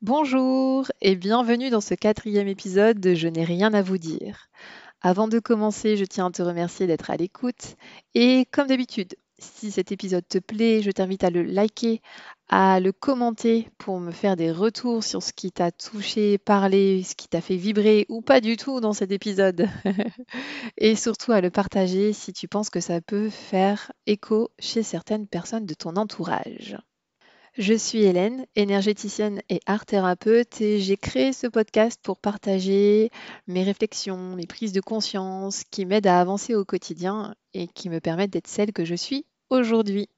Bonjour et bienvenue dans ce quatrième épisode de Je n'ai rien à vous dire. Avant de commencer, je tiens à te remercier d'être à l'écoute et comme d'habitude, si cet épisode te plaît, je t'invite à le liker, à le commenter pour me faire des retours sur ce qui t'a touché, parlé, ce qui t'a fait vibrer ou pas du tout dans cet épisode. Et surtout à le partager si tu penses que ça peut faire écho chez certaines personnes de ton entourage. Je suis Hélène, énergéticienne et art thérapeute et j'ai créé ce podcast pour partager mes réflexions, mes prises de conscience qui m'aident à avancer au quotidien et qui me permettent d'être celle que je suis aujourd'hui.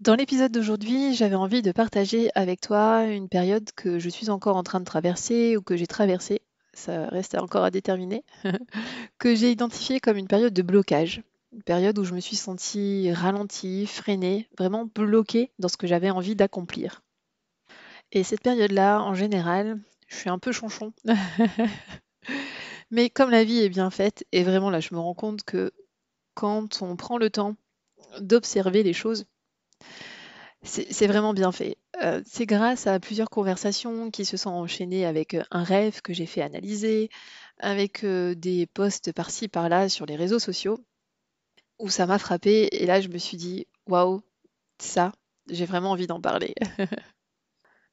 Dans l'épisode d'aujourd'hui, j'avais envie de partager avec toi une période que je suis encore en train de traverser ou que j'ai traversée, ça reste encore à déterminer, que j'ai identifiée comme une période de blocage. Une période où je me suis sentie ralentie, freinée, vraiment bloquée dans ce que j'avais envie d'accomplir. Et cette période-là, en général, je suis un peu chonchon. Mais comme la vie est bien faite, et vraiment là, je me rends compte que quand on prend le temps d'observer les choses, c'est vraiment bien fait. C'est grâce à plusieurs conversations qui se sont enchaînées avec un rêve que j'ai fait analyser, avec des posts par-ci par-là sur les réseaux sociaux, où ça m'a frappé. Et là, je me suis dit, waouh, ça, j'ai vraiment envie d'en parler.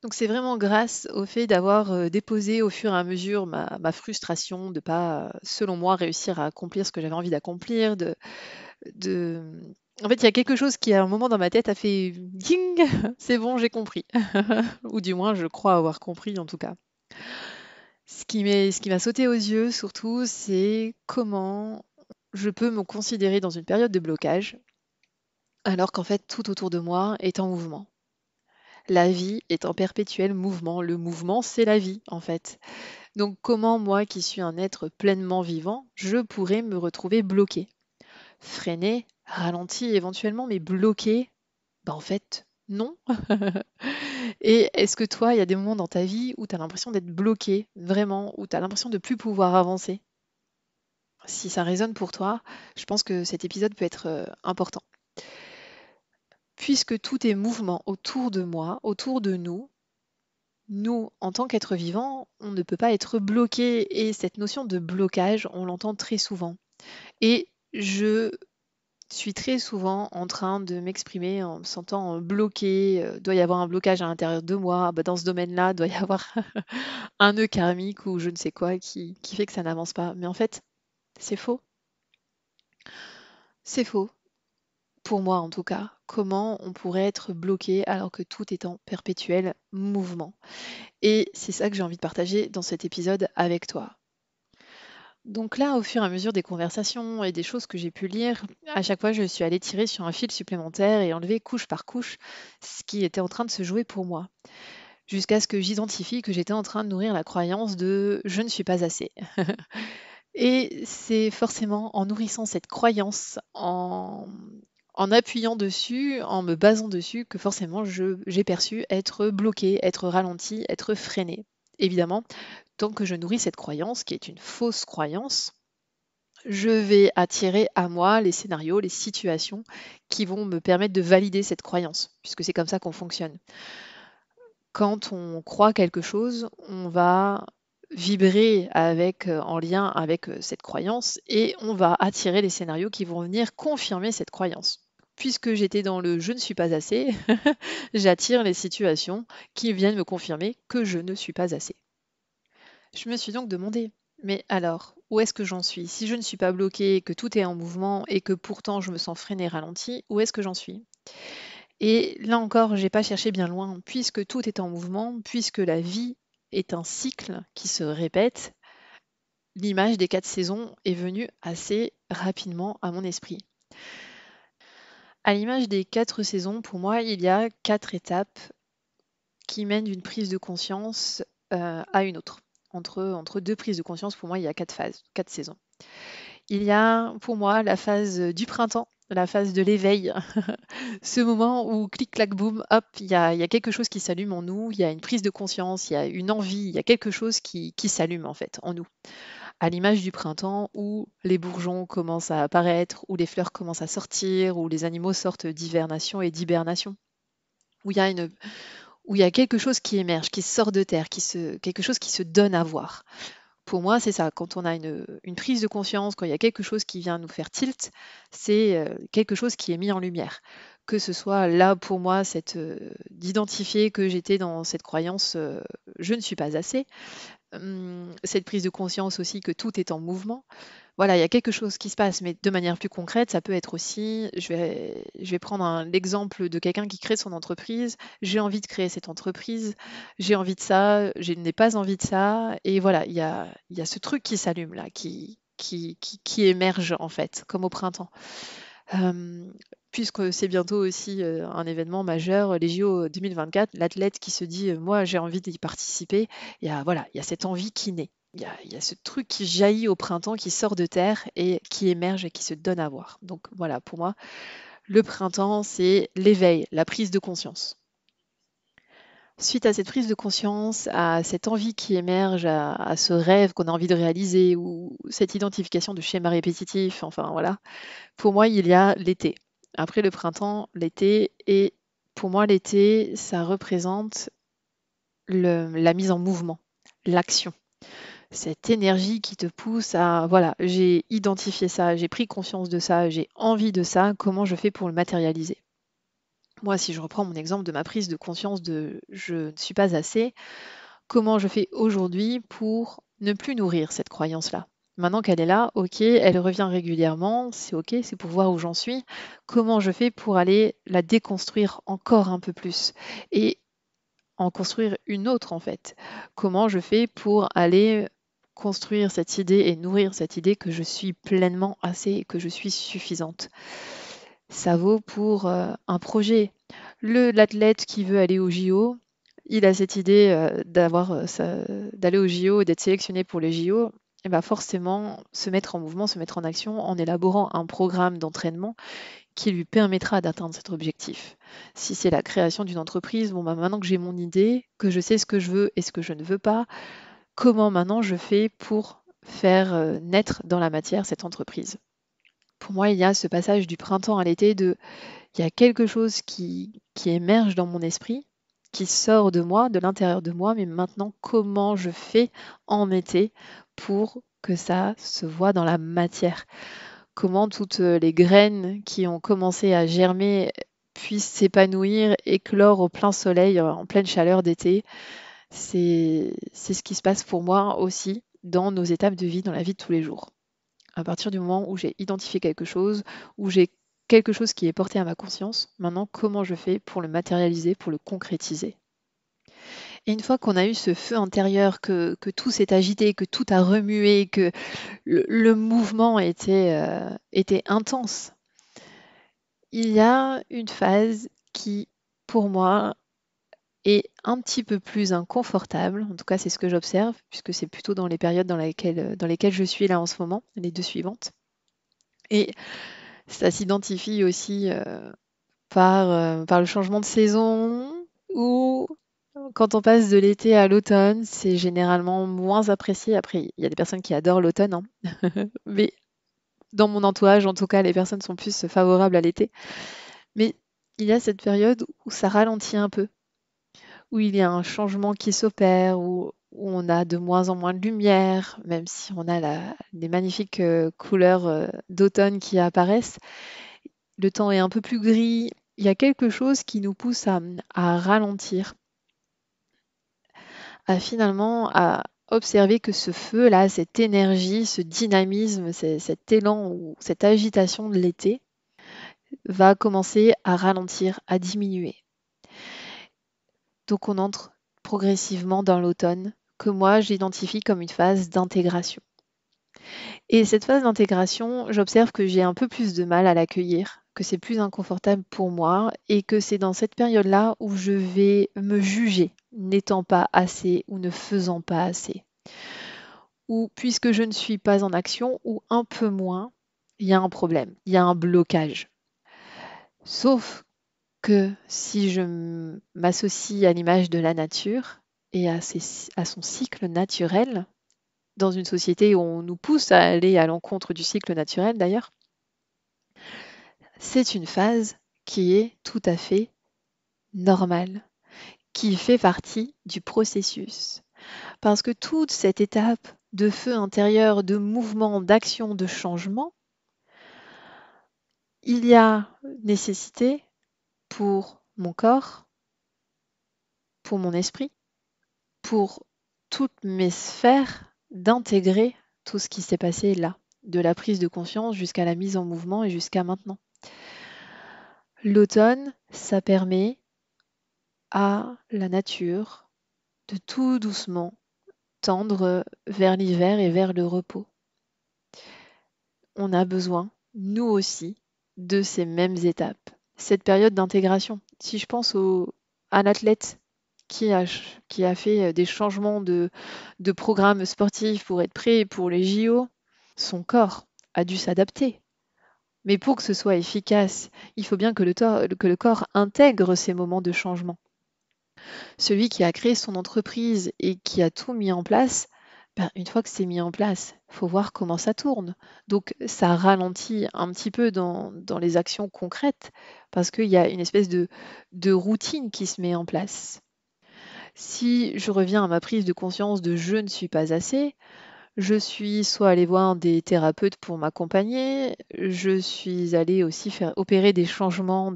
Donc c'est vraiment grâce au fait d'avoir, déposé au fur et à mesure ma frustration de pas, selon moi, réussir à accomplir ce que j'avais envie d'accomplir, de en fait, il y a quelque chose qui, à un moment dans ma tête, a fait ding! C'est bon, j'ai compris. Ou du moins, je crois avoir compris, en tout cas. Ce qui m'a sauté aux yeux, surtout, c'est comment je peux me considérer dans une période de blocage, alors qu'en fait, tout autour de moi est en mouvement. La vie est en perpétuel mouvement. Le mouvement, c'est la vie, en fait. Donc comment moi qui suis un être pleinement vivant, je pourrais me retrouver bloqué, freiné, ralenti éventuellement, mais bloqué? En fait, non. Et est-ce que toi, il y a des moments dans ta vie où tu as l'impression d'être bloqué, vraiment, où tu as l'impression de plus pouvoir avancer? Si ça résonne pour toi, je pense que cet épisode peut être important. Puisque tout est mouvement autour de moi, autour de nous, nous, en tant qu'êtres vivants, on ne peut pas être bloqué. Et cette notion de blocage, on l'entend très souvent. Et je suis très souvent en train de m'exprimer en me sentant bloquée. Doit y avoir un blocage à l'intérieur de moi. Bah, dans ce domaine-là, doit y avoir un nœud karmique ou je ne sais quoi qui fait que ça n'avance pas. Mais en fait, c'est faux. C'est faux. Pour moi, en tout cas. Comment on pourrait être bloqué alors que tout est en perpétuel mouvement? Et c'est ça que j'ai envie de partager dans cet épisode avec toi. Donc là, au fur et à mesure des conversations et des choses que j'ai pu lire, à chaque fois, je suis allée tirer sur un fil supplémentaire et enlever couche par couche ce qui était en train de se jouer pour moi, jusqu'à ce que j'identifie que j'étais en train de nourrir la croyance de je ne suis pas assez. Et c'est forcément en nourrissant cette croyance, en appuyant dessus, en me basant dessus, que forcément j'ai perçu être bloquée, être ralentie, être freinée. Évidemment, tant que je nourris cette croyance, qui est une fausse croyance, je vais attirer à moi les scénarios, les situations qui vont me permettre de valider cette croyance, puisque c'est comme ça qu'on fonctionne. Quand on croit quelque chose, on va vibrer avec, en lien avec cette croyance et on va attirer les scénarios qui vont venir confirmer cette croyance. Puisque j'étais dans le je ne suis pas assez, j'attire les situations qui viennent me confirmer que je ne suis pas assez. Je me suis donc demandé, mais alors, où est-ce que j'en suis? Si je ne suis pas bloquée, que tout est en mouvement et que pourtant je me sens freinée, ralentie, où est-ce que j'en suis? Et là encore, j'ai pas cherché bien loin, puisque tout est en mouvement, puisque la vie est un cycle qui se répète, l'image des 4 saisons est venue assez rapidement à mon esprit. À l'image des 4 saisons, pour moi, il y a 4 étapes qui mènent d'une prise de conscience à une autre. Entre deux prises de conscience, pour moi, il y a 4 phases, 4 saisons. Il y a pour moi la phase du printemps, la phase de l'éveil, ce moment où clic clac boum, hop, il y a quelque chose qui s'allume en nous, il y a une prise de conscience, il y a une envie, il y a quelque chose qui s'allume en fait en nous. À l'image du printemps où les bourgeons commencent à apparaître, où les fleurs commencent à sortir, où les animaux sortent d'hivernation et d'hibernation, où il y a où il y a quelque chose qui émerge, qui sort de terre, quelque chose qui se donne à voir. Pour moi, c'est ça. Quand on a une prise de conscience, quand il y a quelque chose qui vient nous faire tilt, c'est quelque chose qui est mis en lumière. Que ce soit là pour moi, d'identifier que j'étais dans cette croyance, je ne suis pas assez. Cette prise de conscience aussi que tout est en mouvement. Voilà, il y a quelque chose qui se passe, mais de manière plus concrète, ça peut être aussi, je vais prendre l'exemple de quelqu'un qui crée son entreprise. J'ai envie de créer cette entreprise, j'ai envie de ça, je n'ai pas envie de ça. Et voilà, il y a ce truc qui s'allume là, qui émerge en fait, comme au printemps. Euh, Puisque c'est bientôt aussi un événement majeur, les JO 2024, l'athlète qui se dit, moi j'ai envie d'y participer, voilà, il y a cette envie qui naît. Il y a ce truc qui jaillit au printemps, qui sort de terre et qui émerge et qui se donne à voir. Donc voilà, pour moi, le printemps, c'est l'éveil, la prise de conscience. Suite à cette prise de conscience, à cette envie qui émerge, à ce rêve qu'on a envie de réaliser ou cette identification de schéma répétitif, enfin voilà, pour moi, il y a l'été. Après le printemps, l'été et pour moi, l'été, ça représente la mise en mouvement, l'action. Cette énergie qui te pousse à, voilà, j'ai identifié ça, j'ai pris conscience de ça, j'ai envie de ça, comment je fais pour le matérialiser? Moi, si je reprends mon exemple de ma prise de conscience de je ne suis pas assez, comment je fais aujourd'hui pour ne plus nourrir cette croyance-là? Maintenant qu'elle est là, ok, elle revient régulièrement, c'est ok, c'est pour voir où j'en suis. Comment je fais pour aller la déconstruire encore un peu plus et en construire une autre en fait? Comment je fais pour aller construire cette idée et nourrir cette idée que je suis pleinement assez et que je suis suffisante? Ça vaut pour un projet. L'athlète qui veut aller au JO, il a cette idée d'aller au JO et d'être sélectionné pour les JO. Et ben forcément, se mettre en mouvement, se mettre en action en élaborant un programme d'entraînement qui lui permettra d'atteindre cet objectif. Si c'est la création d'une entreprise, bon, bah, maintenant que j'ai mon idée, que je sais ce que je veux et ce que je ne veux pas, comment maintenant je fais pour faire naître dans la matière cette entreprise? Pour moi, il y a ce passage du printemps à l'été il y a quelque chose qui émerge dans mon esprit, qui sort de moi, de l'intérieur de moi, mais maintenant, comment je fais en été pour que ça se voit dans la matière? Comment toutes les graines qui ont commencé à germer puissent s'épanouir, éclore au plein soleil, en pleine chaleur d'été? C'est ce qui se passe pour moi aussi dans nos étapes de vie, dans la vie de tous les jours. À partir du moment où j'ai identifié quelque chose, où j'ai quelque chose qui est porté à ma conscience, maintenant comment je fais pour le matérialiser, pour le concrétiser? Et une fois qu'on a eu ce feu intérieur, que tout s'est agité, que tout a remué, que le mouvement était intense, il y a une phase qui, pour moi, est un petit peu plus inconfortable. En tout cas, c'est ce que j'observe, puisque c'est plutôt dans les périodes dans lesquelles je suis là en ce moment, les deux suivantes. Et ça s'identifie aussi par le changement de saison ou quand on passe de l'été à l'automne, c'est généralement moins apprécié. Après, il y a des personnes qui adorent l'automne, hein. Mais dans mon entourage, en tout cas, les personnes sont plus favorables à l'été. Mais il y a cette période où ça ralentit un peu, où il y a un changement qui s'opère, où on a de moins en moins de lumière, même si on a les magnifiques couleurs d'automne qui apparaissent. Le temps est un peu plus gris. Il y a quelque chose qui nous pousse à ralentir, à observer que ce feu-là, cette énergie, ce dynamisme, cet élan ou cette agitation de l'été va commencer à ralentir, à diminuer. Donc on entre progressivement dans l'automne, que moi j'identifie comme une phase d'intégration. Et cette phase d'intégration, j'observe que j'ai un peu plus de mal à l'accueillir, que c'est plus inconfortable pour moi et que c'est dans cette période-là où je vais me juger, n'étant pas assez ou ne faisant pas assez. Ou puisque je ne suis pas en action ou un peu moins, il y a un problème, il y a un blocage. Sauf que si je m'associe à l'image de la nature et à son cycle naturel, dans une société où on nous pousse à aller à l'encontre du cycle naturel d'ailleurs, c'est une phase qui est tout à fait normale, qui fait partie du processus. Parce que toute cette étape de feu intérieur, de mouvement, d'action, de changement, il y a nécessité pour mon corps, pour mon esprit, pour toutes mes sphères d'intégrer tout ce qui s'est passé là, de la prise de conscience jusqu'à la mise en mouvement et jusqu'à maintenant. L'automne, ça permet à la nature de tout doucement tendre vers l'hiver et vers le repos. On a besoin, nous aussi, de ces mêmes étapes. Cette période d'intégration, si je pense à l'athlète qui a fait des changements de programme sportif pour être prêt pour les JO, son corps a dû s'adapter. Mais pour que ce soit efficace, il faut bien que le corps intègre ces moments de changement. Celui qui a créé son entreprise et qui a tout mis en place, ben, une fois que c'est mis en place, il faut voir comment ça tourne. Donc ça ralentit un petit peu dans les actions concrètes parce qu'il y a une espèce de routine qui se met en place. Si je reviens à ma prise de conscience de je ne suis pas assez, je suis soit allée voir des thérapeutes pour m'accompagner, je suis allée aussi faire opérer des changements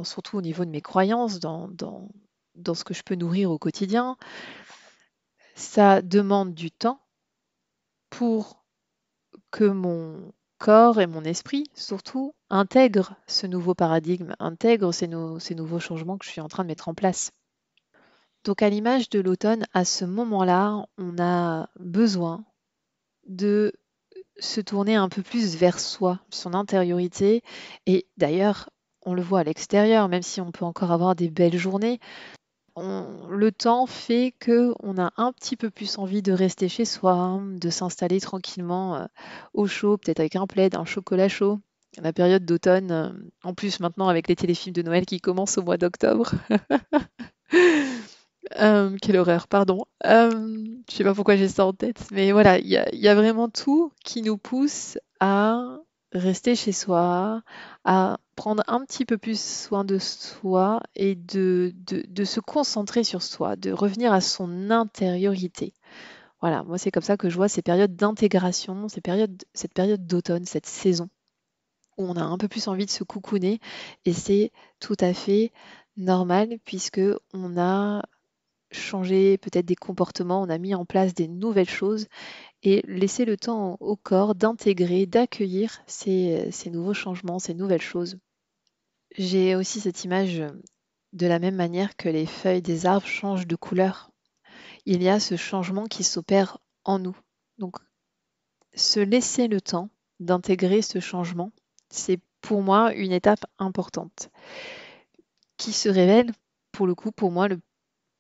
surtout au niveau de mes croyances, dans ce que je peux nourrir au quotidien. Ça demande du temps pour que mon corps et mon esprit, surtout, intègrent ce nouveau paradigme, intègrent ces nouveaux changements que je suis en train de mettre en place. Donc à l'image de l'automne, à ce moment-là, on a besoin de se tourner un peu plus vers soi, son intériorité. Et d'ailleurs, on le voit à l'extérieur, même si on peut encore avoir des belles journées, le temps fait que on a un petit peu plus envie de rester chez soi, hein, de s'installer tranquillement au chaud, peut-être avec un plaid, un chocolat chaud. La période d'automne, en plus maintenant avec les téléfilms de Noël qui commencent au mois d'octobre. Quelle horreur, pardon. Je sais pas pourquoi j'ai ça en tête, mais voilà, il y a vraiment tout qui nous pousse à rester chez soi, à prendre un petit peu plus soin de soi et de se concentrer sur soi, de revenir à son intériorité. Voilà, moi c'est comme ça que je vois ces périodes d'intégration, cette période d'automne, cette saison où on a un peu plus envie de se coucouner et c'est tout à fait normal puisque on a changer peut-être des comportements, on a mis en place des nouvelles choses et laisser le temps au corps d'intégrer, d'accueillir ces nouveaux changements, ces nouvelles choses. J'ai aussi cette image de la même manière que les feuilles des arbres changent de couleur. Il y a ce changement qui s'opère en nous. Donc, se laisser le temps d'intégrer ce changement, c'est pour moi une étape importante qui se révèle pour le coup pour moi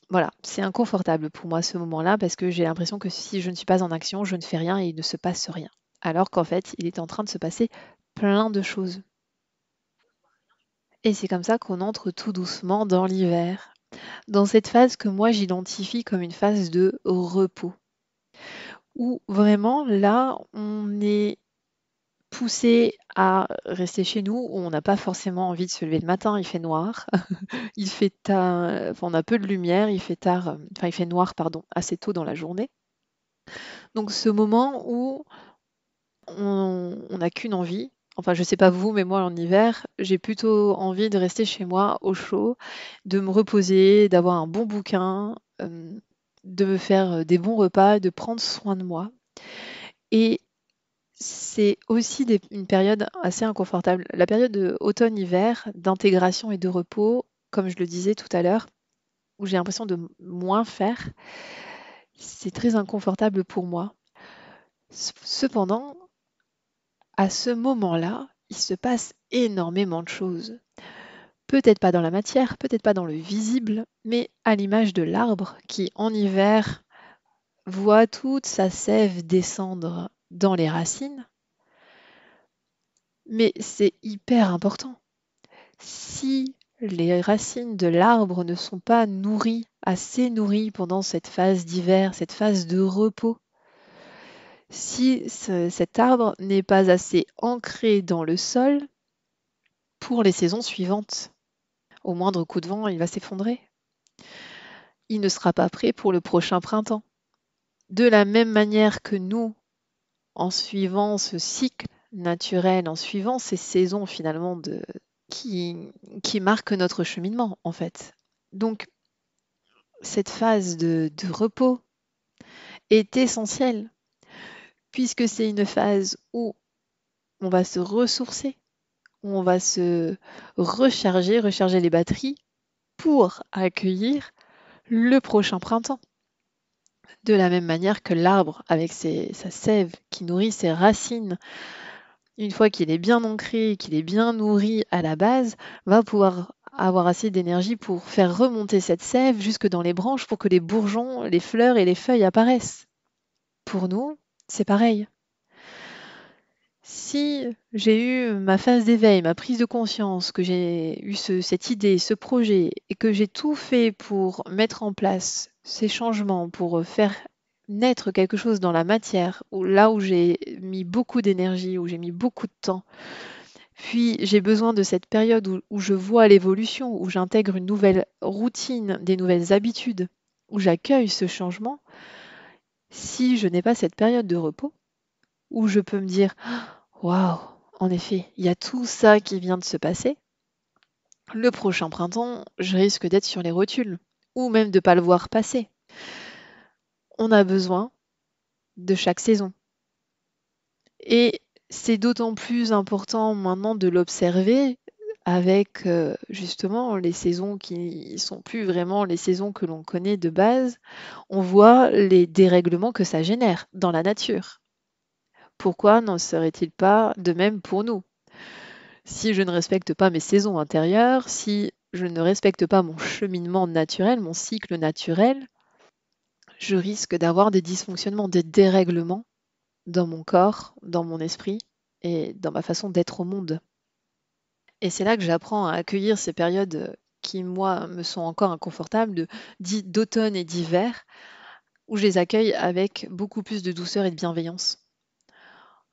voilà, c'est inconfortable pour moi ce moment-là parce que j'ai l'impression que si je ne suis pas en action, je ne fais rien et il ne se passe rien. Alors qu'en fait, il est en train de se passer plein de choses. Et c'est comme ça qu'on entre tout doucement dans l'hiver, dans cette phase que moi j'identifie comme une phase de repos, où vraiment là, on est poussé à rester chez nous, où on n'a pas forcément envie de se lever le matin, il fait noir, il fait tard, enfin, on a peu de lumière, il fait tard, enfin il fait noir, pardon, assez tôt dans la journée. Donc ce moment où on n'a qu'une envie, enfin je sais pas vous, mais moi en hiver, j'ai plutôt envie de rester chez moi au chaud, de me reposer, d'avoir un bon bouquin, de me faire des bons repas, de prendre soin de moi. Et c'est aussi une période assez inconfortable. La période de automne-hiver, d'intégration et de repos, comme je le disais tout à l'heure, où j'ai l'impression de moins faire, c'est très inconfortable pour moi. Cependant, à ce moment-là, il se passe énormément de choses. Peut-être pas dans la matière, peut-être pas dans le visible, mais à l'image de l'arbre qui, en hiver, voit toute sa sève descendre dans les racines. Mais c'est hyper important. Si les racines de l'arbre ne sont pas nourries, assez nourries pendant cette phase d'hiver, cette phase de repos, si cet arbre n'est pas assez ancré dans le sol pour les saisons suivantes, au moindre coup de vent, il va s'effondrer. il ne sera pas prêt pour le prochain printemps. De la même manière que nous, en suivant ce cycle naturel, en suivant ces saisons finalement qui, qui marquent notre cheminement en fait. Donc cette phase de repos est essentielle puisque c'est une phase où on va se ressourcer, où on va se recharger les batteries pour accueillir le prochain printemps. De la même manière que l'arbre, avec sa sève qui nourrit ses racines, une fois qu'il est bien ancré, qu'il est bien nourri à la base, va pouvoir avoir assez d'énergie pour faire remonter cette sève jusque dans les branches pour que les bourgeons, les fleurs et les feuilles apparaissent. Pour nous, c'est pareil. Si j'ai eu ma phase d'éveil, ma prise de conscience, que j'ai eu cette idée, ce projet, et que j'ai tout fait pour mettre en place ces changements, pour faire naître quelque chose dans la matière, là où j'ai mis beaucoup d'énergie, où j'ai mis beaucoup de temps, puis j'ai besoin de cette période où je vois l'évolution, où j'intègre une nouvelle routine, des nouvelles habitudes, où j'accueille ce changement, si je n'ai pas cette période de repos, où je peux me dire waouh, en effet, il y a tout ça qui vient de se passer. Le prochain printemps, je risque d'être sur les rotules, ou même de ne pas le voir passer. On a besoin de chaque saison. Et c'est d'autant plus important maintenant de l'observer avec justement les saisons qui sont plus vraiment les saisons que l'on connaît de base. On voit les dérèglements que ça génère dans la nature. Pourquoi n'en serait-il pas de même pour nous? Si je ne respecte pas mes saisons intérieures, si je ne respecte pas mon cheminement naturel, mon cycle naturel, je risque d'avoir des dysfonctionnements, des dérèglements dans mon corps, dans mon esprit et dans ma façon d'être au monde. Et c'est là que j'apprends à accueillir ces périodes qui, moi, me sont encore inconfortables, d'automne et d'hiver, où je les accueille avec beaucoup plus de douceur et de bienveillance.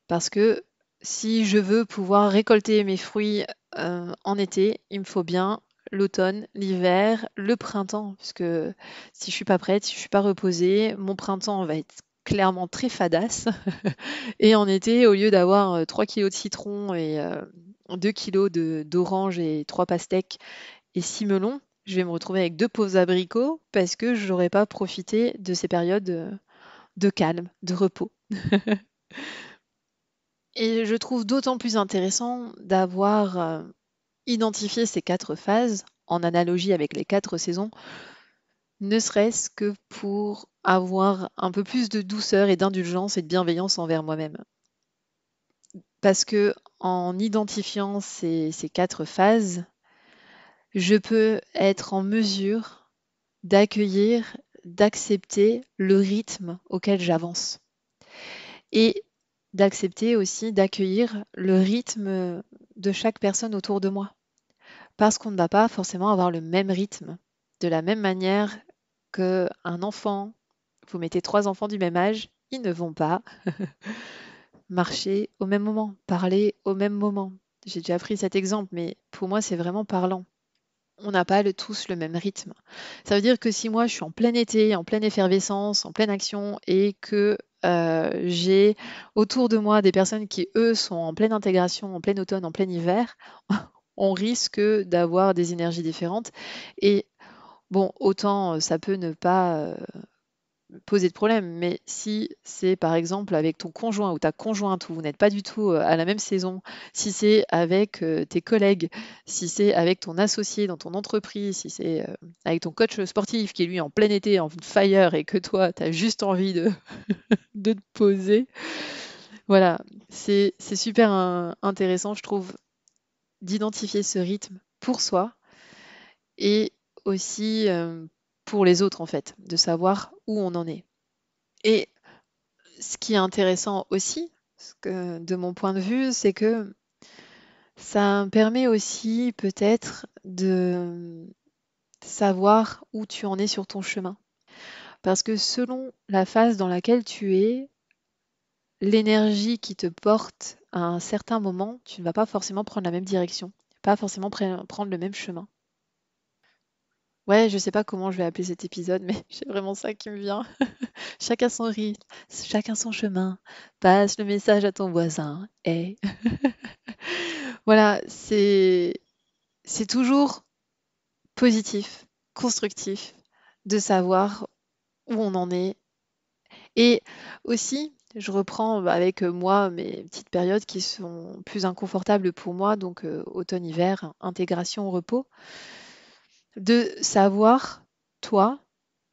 Parce que si je veux pouvoir récolter mes fruits en été, il me faut bien l'automne, l'hiver, le printemps, puisque si je suis pas prête, si je suis pas reposée, mon printemps va être clairement très fadasse. Et en été, au lieu d'avoir 3 kilos de citron et 2 kilos d'orange et 3 pastèques et 6 melons, je vais me retrouver avec 2 pauvres abricots parce que je n'aurais pas profité de ces périodes de calme, de repos. Et je trouve d'autant plus intéressant d'avoir identifié ces 4 phases en analogie avec les 4 saisons, ne serait-ce que pour avoir un peu plus de douceur et d'indulgence et de bienveillance envers moi-même. Parce que en identifiant ces 4 phases, je peux être en mesure d'accueillir, d'accepter le rythme auquel j'avance et d'accepter aussi d'accueillir le rythme de chaque personne autour de moi. Parce qu'on ne va pas forcément avoir le même rythme. De la même manière qu'un enfant, vous mettez 3 enfants du même âge, ils ne vont pas marcher au même moment, parler au même moment. J'ai déjà pris cet exemple, mais pour moi, c'est vraiment parlant. On n'a pas tous le même rythme. Ça veut dire que si moi, je suis en plein été, en pleine effervescence, en pleine action, et que j'ai autour de moi des personnes qui, eux, sont en pleine intégration, en plein automne, en plein hiver, on risque d'avoir des énergies différentes. Et bon, autant ça peut ne pas poser de problème. Mais si c'est par exemple avec ton conjoint ou ta conjointe où vous n'êtes pas du tout à la même saison, si c'est avec tes collègues, si c'est avec ton associé dans ton entreprise, si c'est avec ton coach sportif qui est lui en plein été, en fire et que toi, tu as juste envie de te poser, voilà, c'est super intéressant, je trouve, d'identifier ce rythme pour soi et aussi pour les autres en fait, de savoir où on en est. Et ce qui est intéressant aussi, de mon point de vue, c'est que ça permet aussi peut-être de savoir où tu en es sur ton chemin. Parce que selon la phase dans laquelle tu es, l'énergie qui te porte à un certain moment, tu ne vas pas forcément prendre la même direction, pas forcément prendre le même chemin. Ouais, je sais pas comment je vais appeler cet épisode, mais c'est vraiment ça qui me vient. Chacun son rythme, chacun son chemin. Passe le message à ton voisin. Hey. Voilà, c'est toujours positif, constructif de savoir où on en est. Et aussi, je reprends avec moi mes petites périodes qui sont plus inconfortables pour moi, donc automne-hiver, intégration, repos, de savoir, toi,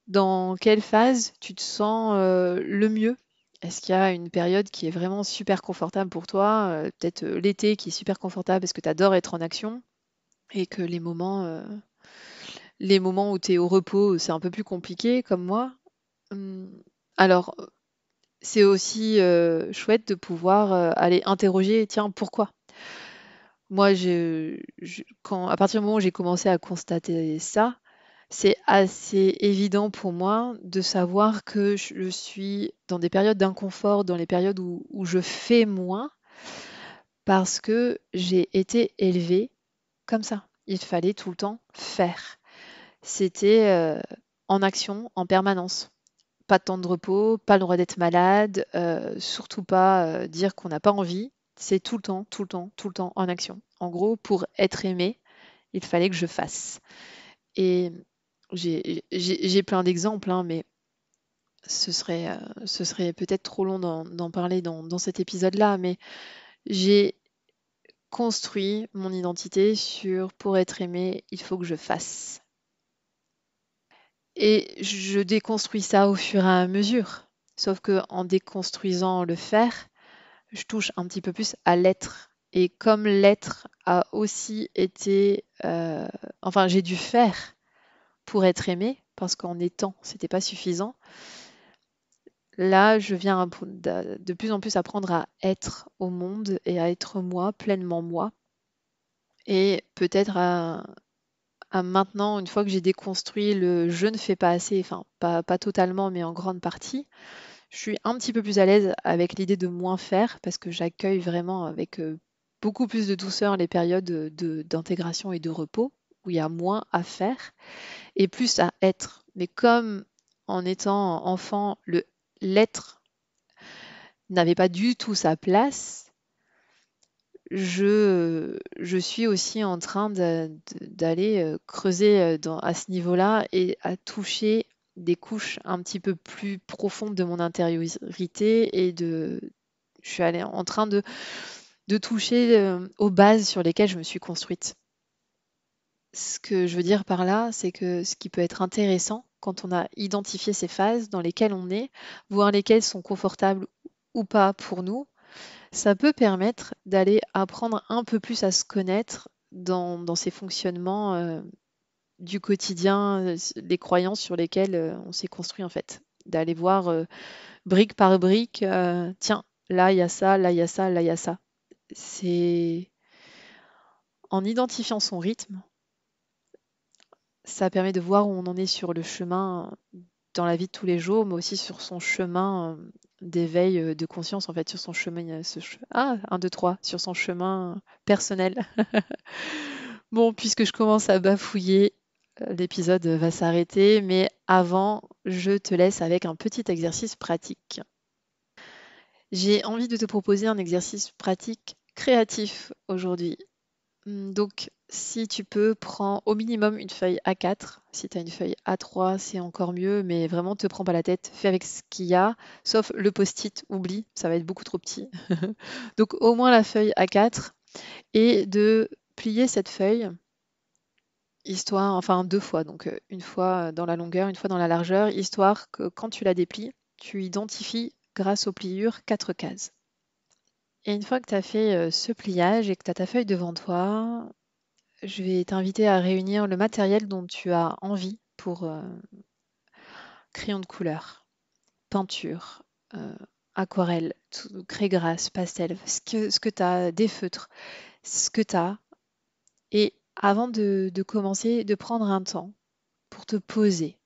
dans quelle phase tu te sens le mieux. Est-ce qu'il y a une période qui est vraiment super confortable pour toi? Peut-être l'été qui est super confortable parce que tu adores être en action et que les moments où tu es au repos, c'est un peu plus compliqué comme moi. Hum, Alors, c'est aussi chouette de pouvoir aller interroger, tiens, pourquoi? Moi, à partir du moment où j'ai commencé à constater ça, c'est assez évident pour moi de savoir que je suis dans des périodes d'inconfort, dans les périodes où je fais moins, parce que j'ai été élevée comme ça. Il fallait tout le temps faire. C'était en action en permanence. Pas de temps de repos, pas le droit d'être malade, surtout pas dire qu'on n'a pas envie. C'est tout le temps, tout le temps, tout le temps en action. En gros, pour être aimé, il fallait que je fasse. Et j'ai plein d'exemples, hein, mais ce serait peut-être trop long d'en parler dans cet épisode-là. Mais j'ai construit mon identité sur pour être aimé, il faut que je fasse. Et je déconstruis ça au fur et à mesure. Sauf que en déconstruisant le faire, je touche un petit peu plus à l'être. Et comme l'être a aussi été, enfin, j'ai dû faire pour être aimé, parce qu'en étant, c'était pas suffisant. Là, je viens de plus en plus apprendre à être au monde et à être moi, pleinement moi. Et peut-être à maintenant, une fois que j'ai déconstruit le je ne fais pas assez, enfin, pas totalement, mais en grande partie, je suis un petit peu plus à l'aise avec l'idée de moins faire parce que j'accueille vraiment avec beaucoup plus de douceur les périodes d'intégration et de repos où il y a moins à faire et plus à être. Mais comme en étant enfant, l'être n'avait pas du tout sa place, je suis aussi en train d'aller creuser à ce niveau-là et à toucher des couches un petit peu plus profondes de mon intériorité je suis allée en train de toucher aux bases sur lesquelles je me suis construite. Ce que je veux dire par là, c'est que ce qui peut être intéressant quand on a identifié ces phases dans lesquelles on est, voir lesquelles sont confortables ou pas pour nous, ça peut permettre d'aller apprendre un peu plus à se connaître dans ces fonctionnements du quotidien, les croyances sur lesquelles on s'est construit en fait. D'aller voir brique par brique, tiens, là il y a ça, là il y a ça, là il y a ça. C'est en identifiant son rythme, ça permet de voir où on en est sur le chemin dans la vie de tous les jours, mais aussi sur son chemin d'éveil de conscience, en fait, sur son chemin, 1, 2, 3, sur son chemin personnel. Bon, puisque je commence à bafouiller, l'épisode va s'arrêter, mais avant, je te laisse avec un petit exercice pratique. J'ai envie de te proposer un exercice pratique créatif aujourd'hui. Donc, si tu peux, prends au minimum une feuille A4. Si tu as une feuille A3, c'est encore mieux, mais vraiment, te prends pas la tête. Fais avec ce qu'il y a, sauf le post-it, oublie, ça va être beaucoup trop petit. Donc, au moins la feuille A4 et de plier cette feuille, histoire, enfin 2 fois, donc une fois dans la longueur, une fois dans la largeur, histoire que quand tu la déplies, tu identifies grâce aux pliures 4 cases. Et une fois que tu as fait ce pliage et que tu as ta feuille devant toi, je vais t'inviter à réunir le matériel dont tu as envie pour crayon de couleur, peinture, euh, aquarelle, craie grasse, pastel, ce que tu as, des feutres, ce que tu as. Et avant de commencer, de prendre un temps pour te poser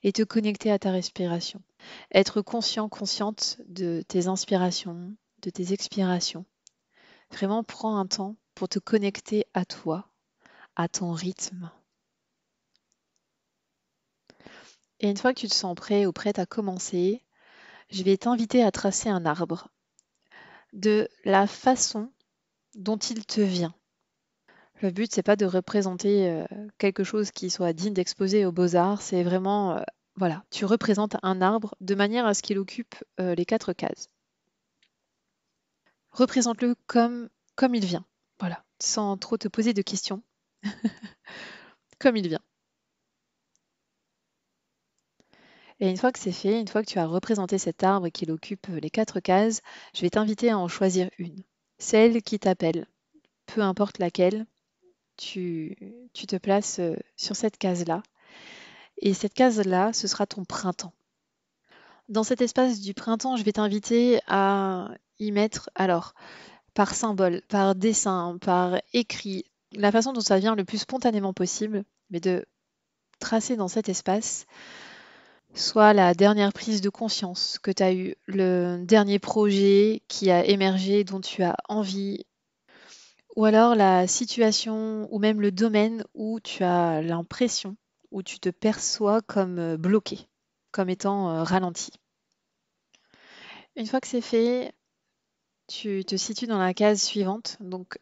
et te connecter à ta respiration. Être conscient, consciente de tes inspirations, de tes expirations. Vraiment, prends un temps pour te connecter à toi, à ton rythme. Et une fois que tu te sens prêt ou prête à commencer, je vais t'inviter à tracer un arbre de la façon dont il te vient. Le but, c'est pas de représenter quelque chose qui soit digne d'exposer aux beaux-arts, c'est vraiment, voilà, tu représentes un arbre de manière à ce qu'il occupe les 4 cases. Représente-le comme il vient, voilà, sans trop te poser de questions, comme il vient. Et une fois que c'est fait, une fois que tu as représenté cet arbre et qu'il occupe les 4 cases, je vais t'inviter à en choisir une, celle qui t'appelle, peu importe laquelle, tu te places sur cette case-là. Et cette case-là, ce sera ton printemps. Dans cet espace du printemps, je vais t'inviter à y mettre, alors, par symbole, par dessin, par écrit, la façon dont ça vient le plus spontanément possible, mais de tracer dans cet espace soit la dernière prise de conscience que tu as eue, le dernier projet qui a émergé dont tu as envie, ou alors la situation ou même le domaine où tu as l'impression, où tu te perçois comme bloqué, comme étant ralenti. Une fois que c'est fait, tu te situes dans la case suivante, donc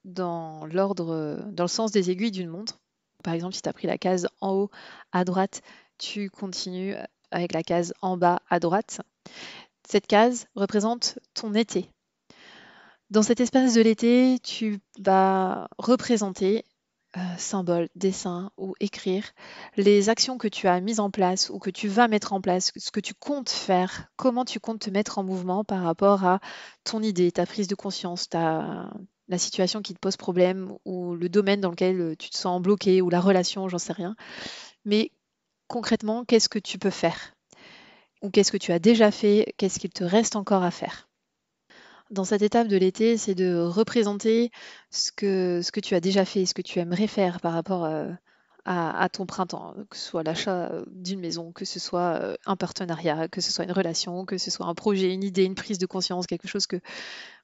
dans l'ordre, dans le sens des aiguilles d'une montre. Par exemple, si tu as pris la case en haut à droite, tu continues avec la case en bas à droite. Cette case représente ton été. Dans cet espace de l'été, tu vas représenter, symboles, dessins ou écrire les actions que tu as mises en place ou que tu vas mettre en place, ce que tu comptes faire, comment tu comptes te mettre en mouvement par rapport à ton idée, ta prise de conscience, la situation qui te pose problème ou le domaine dans lequel tu te sens bloqué ou la relation, j'en sais rien. Mais concrètement, qu'est-ce que tu peux faire? Ou qu'est-ce que tu as déjà fait? Qu'est-ce qu'il te reste encore à faire? Dans cette étape de l'été, c'est de représenter ce que tu as déjà fait, ce que tu aimerais faire par rapport, à ton printemps, que ce soit l'achat, d'une maison, que ce soit, un partenariat, que ce soit une relation, que ce soit un projet, une idée, une prise de conscience, quelque chose que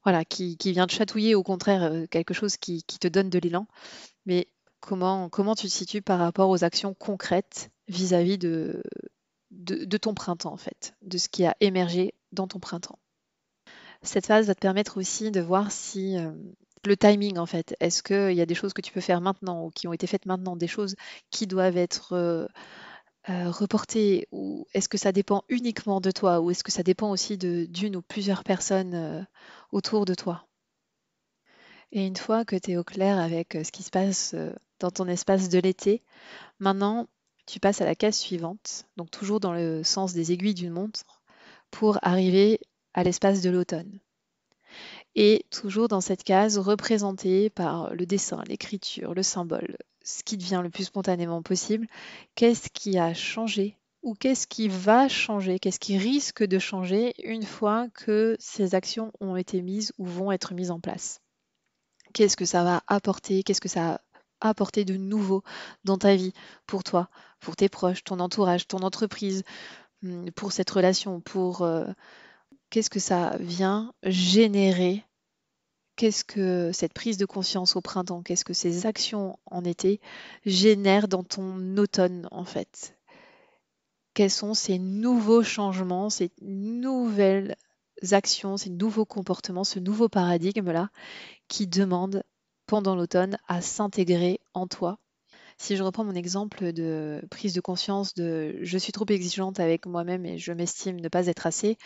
voilà, qui vient te chatouiller, au contraire, quelque chose qui te donne de l'élan. Mais comment tu te situes par rapport aux actions concrètes vis-à-vis de ton printemps, en fait, de ce qui a émergé dans ton printemps? Cette phase va te permettre aussi de voir si, le timing en fait, est-ce qu'il y a des choses que tu peux faire maintenant ou qui ont été faites maintenant, des choses qui doivent être, reportées ou est-ce que ça dépend uniquement de toi? Ou est-ce que ça dépend aussi de d'une ou plusieurs personnes, autour de toi? Et une fois que tu es au clair avec, ce qui se passe, dans ton espace de l'été, maintenant tu passes à la case suivante, donc toujours dans le sens des aiguilles d'une montre, pour arriver à l'espace de l'automne. Et toujours dans cette case représentée par le dessin, l'écriture, le symbole, ce qui devient le plus spontanément possible. Qu'est-ce qui a changé ou qu'est-ce qui va changer, qu'est-ce qui risque de changer une fois que ces actions ont été mises ou vont être mises en place? Qu'est-ce que ça va apporter? Qu'est-ce que ça a apporté de nouveau dans ta vie, pour toi, pour tes proches, ton entourage, ton entreprise, pour cette relation, qu'est-ce que ça vient générer. Qu'est-ce que cette prise de conscience au printemps, qu'est-ce que ces actions en été génèrent dans ton automne, en fait? Quels sont ces nouveaux changements, ces nouvelles actions, ces nouveaux comportements, ce nouveau paradigme-là qui demande, pendant l'automne, à s'intégrer en toi? Si je reprends mon exemple de prise de conscience de je suis trop exigeante avec moi-même et je m'estime ne pas être assez,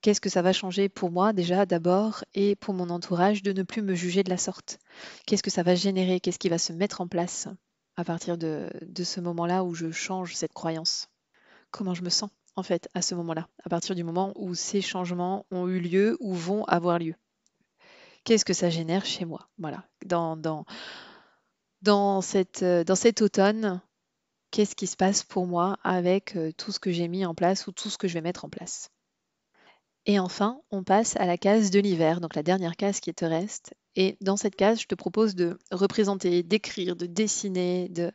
qu'est-ce que ça va changer pour moi déjà d'abord et pour mon entourage de ne plus me juger de la sorte? Qu'est-ce que ça va générer? Qu'est-ce qui va se mettre en place à partir de ce moment-là où je change cette croyance? Comment je me sens en fait à ce moment-là, à partir du moment où ces changements ont eu lieu ou vont avoir lieu? Qu'est-ce que ça génère chez moi? Voilà, dans cet automne, qu'est-ce qui se passe pour moi avec tout ce que j'ai mis en place ou tout ce que je vais mettre en place? Et enfin, on passe à la case de l'hiver, donc la dernière case qui te reste. Et dans cette case, je te propose de représenter, d'écrire, de dessiner, de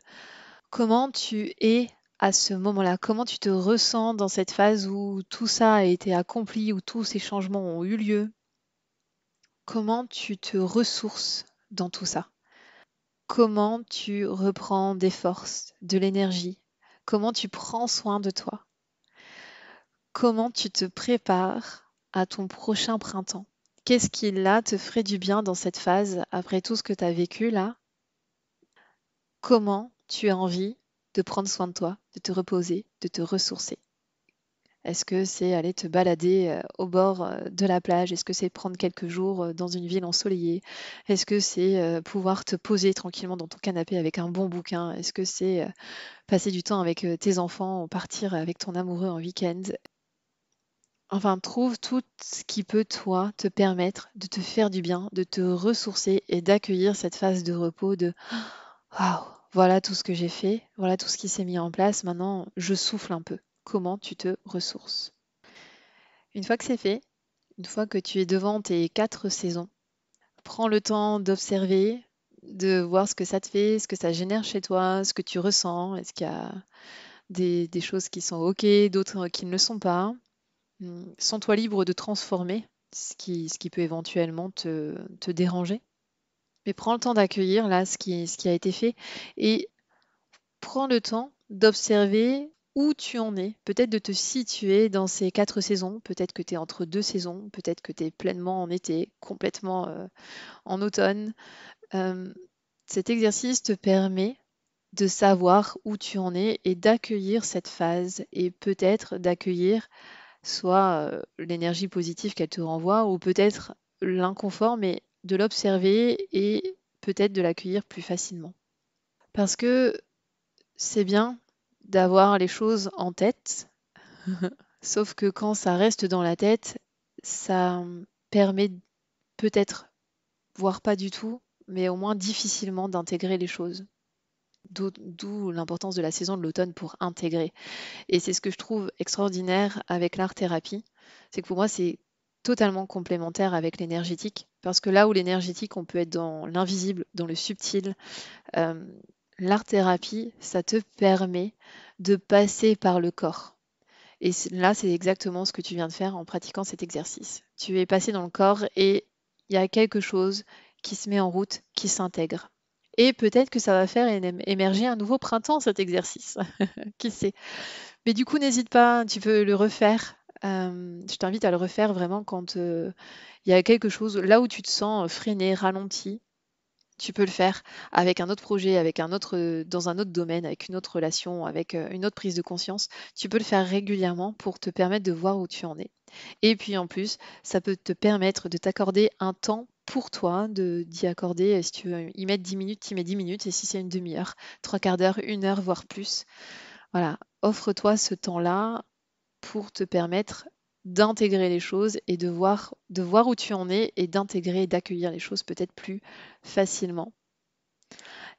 comment tu es à ce moment-là, comment tu te ressens dans cette phase où tout ça a été accompli, où tous ces changements ont eu lieu. Comment tu te ressources dans tout ça? Comment tu reprends des forces, de l'énergie? Comment tu prends soin de toi? Comment tu te prépares à ton prochain printemps? Qu'est-ce qui là te ferait du bien dans cette phase après tout ce que tu as vécu là? Comment tu as envie de prendre soin de toi, de te reposer, de te ressourcer? Est-ce que c'est aller te balader au bord de la plage? Est-ce que c'est prendre quelques jours dans une ville ensoleillée? Est-ce que c'est pouvoir te poser tranquillement dans ton canapé avec un bon bouquin? Est-ce que c'est passer du temps avec tes enfants ou partir avec ton amoureux en week-end? Enfin, trouve tout ce qui peut, toi, te permettre de te faire du bien, de te ressourcer et d'accueillir cette phase de repos de waouh, voilà tout ce que j'ai fait, voilà tout ce qui s'est mis en place, maintenant je souffle un peu. Comment tu te ressources? Une fois que c'est fait, une fois que tu es devant tes 4 saisons, prends le temps d'observer, de voir ce que ça te fait, ce que ça génère chez toi, ce que tu ressens. Est-ce qu'il y a des choses qui sont OK, d'autres qui ne le sont pas? Sens-toi libre de transformer ce qui peut éventuellement te déranger. Mais prends le temps d'accueillir là ce qui a été fait et prends le temps d'observer où tu en es, peut-être de te situer dans ces 4 saisons, peut-être que tu es entre 2 saisons, peut-être que tu es pleinement en été, complètement en automne. Euh, Cet exercice te permet de savoir où tu en es et d'accueillir cette phase et peut-être d'accueillir soit l'énergie positive qu'elle te renvoie ou peut-être l'inconfort, mais de l'observer et peut-être de l'accueillir plus facilement. Parce que c'est bien d'avoir les choses en tête, sauf que quand ça reste dans la tête, ça permet peut-être, voire pas du tout, mais au moins difficilement d'intégrer les choses. D'où l'importance de la saison de l'automne pour intégrer. Et c'est ce que je trouve extraordinaire avec l'art-thérapie, c'est que pour moi, c'est totalement complémentaire avec l'énergétique, parce que là où l'énergétique, on peut être dans l'invisible, dans le subtil, euh, l'art-thérapie, ça te permet de passer par le corps. Et là, c'est exactement ce que tu viens de faire en pratiquant cet exercice. Tu es passé dans le corps et il y a quelque chose qui se met en route, qui s'intègre. Et peut-être que ça va faire émerger un nouveau printemps, cet exercice. Qui sait? Mais du coup, n'hésite pas, tu peux le refaire. Je t'invite à le refaire vraiment quand il y a quelque chose, là où tu te sens freiné, ralenti, tu peux le faire avec un autre projet, avec un autre, dans un autre domaine, avec une autre relation, avec une autre prise de conscience. Tu peux le faire régulièrement pour te permettre de voir où tu en es. Et puis en plus, ça peut te permettre de t'accorder un temps pour toi, d'y accorder, si tu veux y mettre 10 minutes, tu y mets 10 minutes, et si c'est une demi-heure, 3/4 d'heure, 1 heure, voire plus. Voilà, offre-toi ce temps-là pour te permettre d'intégrer les choses et de voir où tu en es et d'intégrer et d'accueillir les choses peut-être plus facilement.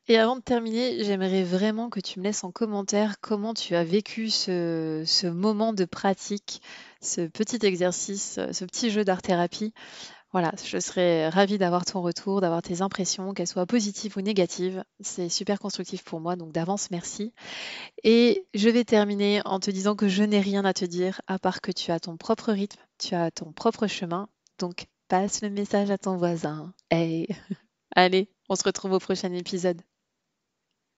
Et avant de terminer, j'aimerais vraiment que tu me laisses en commentaire comment tu as vécu ce moment de pratique, ce petit exercice, ce petit jeu d'art-thérapie. Voilà, je serais ravie d'avoir ton retour, d'avoir tes impressions, qu'elles soient positives ou négatives. C'est super constructif pour moi, donc d'avance, merci. Et je vais terminer en te disant que je n'ai rien à te dire à part que tu as ton propre rythme, tu as ton propre chemin. Donc passe le message à ton voisin. Hey, allez, on se retrouve au prochain épisode.